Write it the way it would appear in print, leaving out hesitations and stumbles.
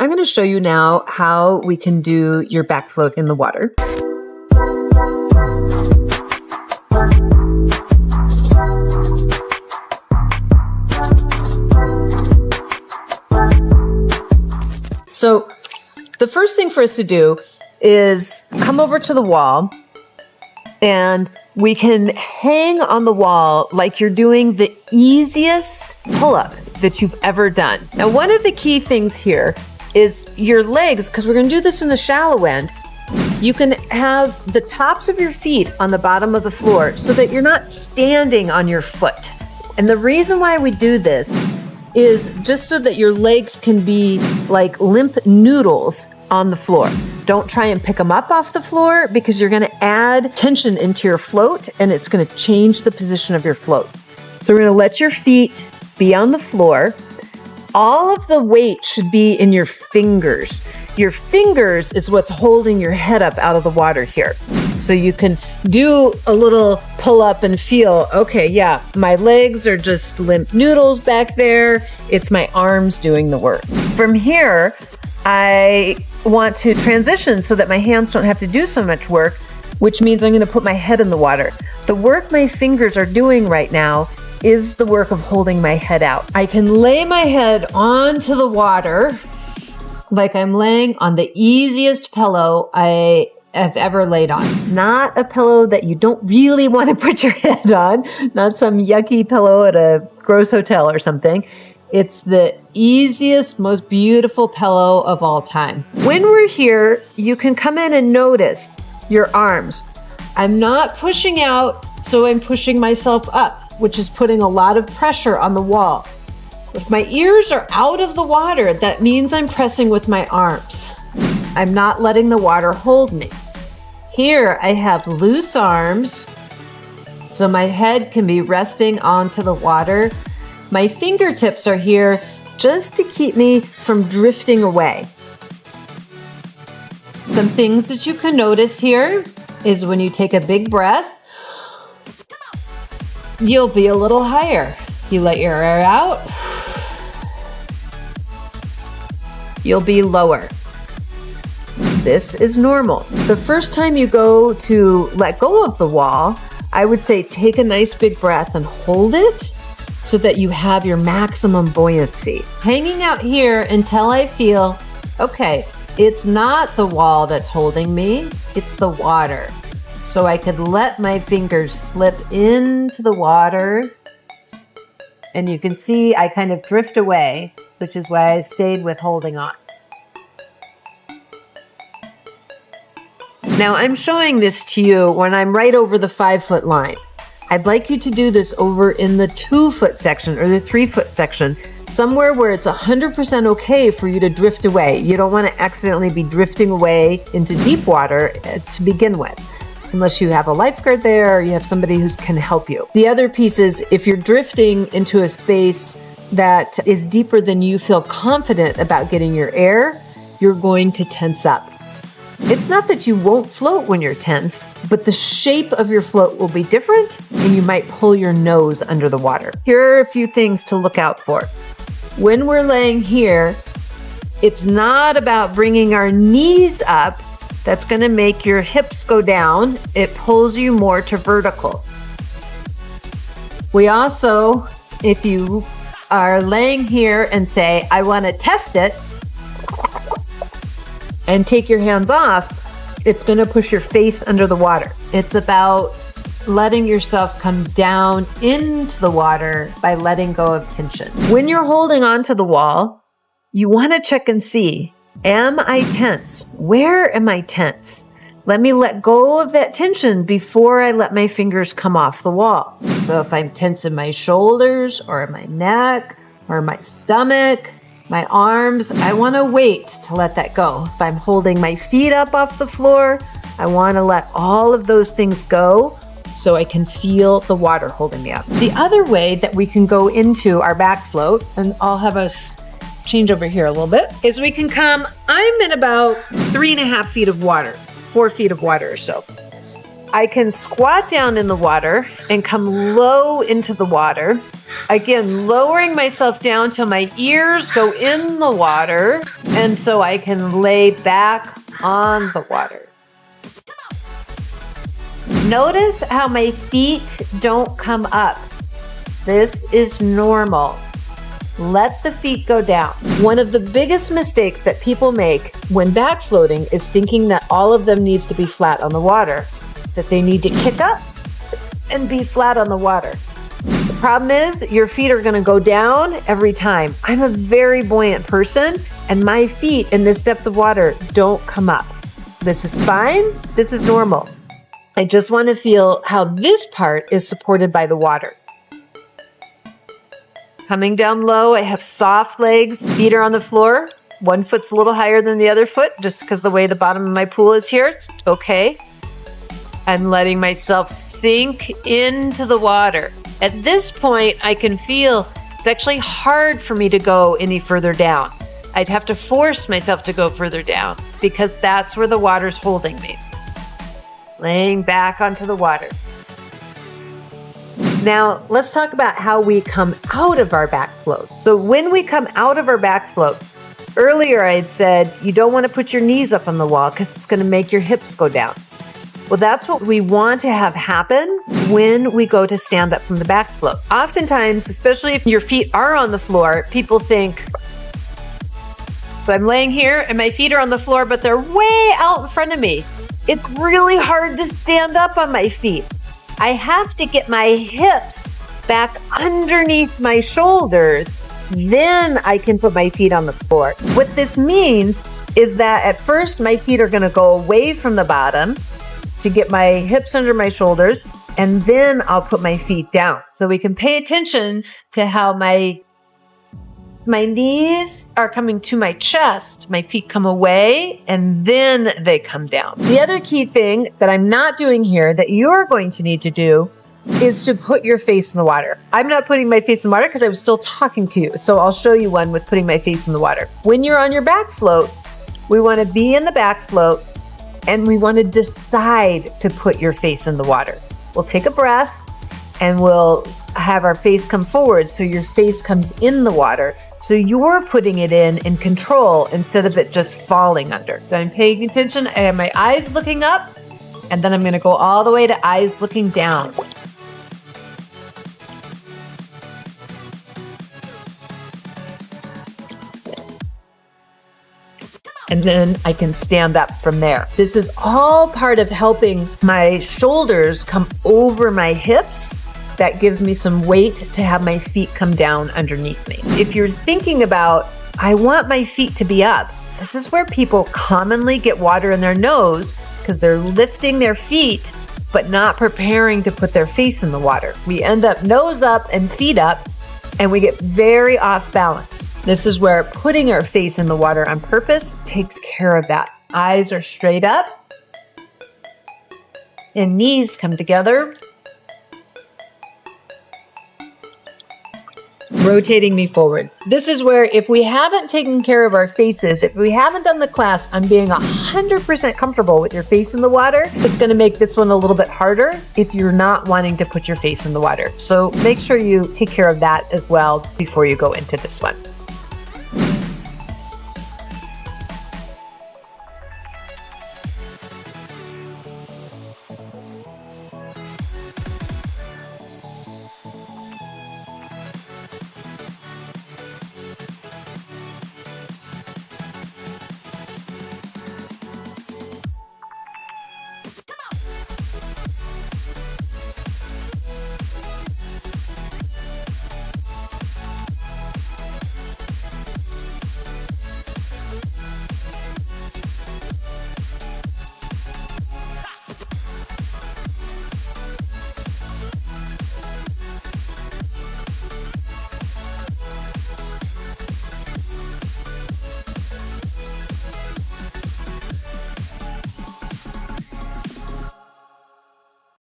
I'm going to show you now how we can do your back float in the water. So the first thing for us to do is come over to the wall, and we can hang on the wall like you're doing the easiest pull-up that you've ever done. Now, one of the key things here is your legs, because we're going to do this in the shallow end. You can have the tops of your feet on the bottom of the floor so that you're not standing on your foot. And the reason why we do this is just so that your legs can be like limp noodles on the floor. Don't try and pick them up off the floor, because you're going to add tension into your float and it's going to change the position of your float. So we're going to let your feet be on the floor. All of the weight should be in your fingers. Your fingers is what's holding your head up out of the water here. So you can do a little pull up and feel, okay, yeah, my legs are just limp noodles back there. It's my arms doing the work. From here, I want to transition so that my hands don't have to do so much work, which means I'm going to put my head in the water. The work my fingers are doing right now is the work of holding my head out. I can lay my head onto the water like I'm laying on the easiest pillow I have ever laid on. Not a pillow that you don't really want to put your head on, not some yucky pillow at a gross hotel or something. It's the easiest, most beautiful pillow of all time. When we're here, you can come in and notice your arms. I'm not pushing out, so I'm pushing myself up, which is putting a lot of pressure on the wall. If my ears are out of the water, that means I'm pressing with my arms. I'm not letting the water hold me. Here I have loose arms, so my head can be resting onto the water. My fingertips are here just to keep me from drifting away. Some things that you can notice here is when you take a big breath, you'll be a little higher. You let your air out, you'll be lower. This is normal. The first time you go to let go of the wall, I would say take a nice big breath and hold it so that you have your maximum buoyancy. Hanging out here until I feel, okay, it's not the wall that's holding me, it's the water. So I could let my fingers slip into the water, and you can see I kind of drift away, which is why I stayed with holding on. Now I'm showing this to you when I'm right over the 5-foot line. I'd like you to do this over in the 2-foot section or the 3-foot section, somewhere where it's 100% okay for you to drift away. You don't want to accidentally be drifting away into deep water to begin with, unless you have a lifeguard there or you have somebody who can help you. The other piece is if you're drifting into a space that is deeper than you feel confident about getting your air, you're going to tense up. It's not that you won't float when you're tense, but the shape of your float will be different and you might pull your nose under the water. Here are a few things to look out for. When we're laying here, it's not about bringing our knees up. That's going to make your hips go down. It pulls you more to vertical. We also, if you are laying here and say, I want to test it, and take your hands off, it's going to push your face under the water. It's about letting yourself come down into the water by letting go of tension. When you're holding onto the wall, you want to check and see, am I tense? Where am I tense? Let me let go of that tension before I let my fingers come off the wall. So if I'm tense in my shoulders or my neck or my stomach, my arms, I want to wait to let that go. If I'm holding my feet up off the floor, I want to let all of those things go so I can feel the water holding me up. The other way that we can go into our back float, and I'll have us change over here a little bit, is we can come, I'm in about 3.5 feet of water, 4 feet of water or so. I can squat down in the water and come low into the water Again, lowering myself down till my ears go in the water, and so I can lay back on the water. Notice how my feet don't come up. This is normal. Let the feet go down. One of the biggest mistakes that people make when back floating is thinking that all of them needs to be flat on the water, that they need to kick up and be flat on the water. The problem is your feet are gonna go down every time. I'm a very buoyant person, and my feet in this depth of water don't come up. This is fine, this is normal. I just wanna feel how this part is supported by the water. Coming down low, I have soft legs, feet are on the floor. One foot's a little higher than the other foot, just because the way the bottom of my pool is here, it's okay. I'm letting myself sink into the water. At this point, I can feel it's actually hard for me to go any further down. I'd have to force myself to go further down because that's where the water's holding me. Laying back onto the water. Now, let's talk about how we come out of our back float. So when we come out of our back float, earlier I had said you don't want to put your knees up on the wall because it's going to make your hips go down. Well, that's what we want to have happen when we go to stand up from the back float. Oftentimes, especially if your feet are on the floor, people think, so I'm laying here and my feet are on the floor, but they're way out in front of me. It's really hard to stand up on my feet. I have to get my hips back underneath my shoulders. Then I can put my feet on the floor. What this means is that at first my feet are going to go away from the bottom to get my hips under my shoulders, and then I'll put my feet down. So we can pay attention to how my knees are coming to my chest, my feet come away, and then they come down. The other key thing that I'm not doing here that you're going to need to do is to put your face in the water. I'm not putting my face in the water because I was still talking to you. So I'll show you one with putting my face in the water. When you're on your back float, we want to be in the back float and we want to decide to put your face in the water. We'll take a breath and we'll have our face come forward so your face comes in the water. So you're putting it in control instead of it just falling under. So I'm paying attention. I have my eyes looking up, and then I'm going to go all the way to eyes looking down. And then I can stand up from there. This is all part of helping my shoulders come over my hips. That gives me some weight to have my feet come down underneath me. If you're thinking about, I want my feet to be up, this is where people commonly get water in their nose because they're lifting their feet, but not preparing to put their face in the water. We end up nose up and feet up, and we get very off balance. This is where putting our face in the water on purpose takes care of that. Eyes are straight up, and knees come together. Rotating me forward. This is where if we haven't taken care of our faces, if we haven't done the class on being 100% comfortable with your face in the water, it's going to make this one a little bit harder if you're not wanting to put your face in the water. So make sure you take care of that as well before you go into this one.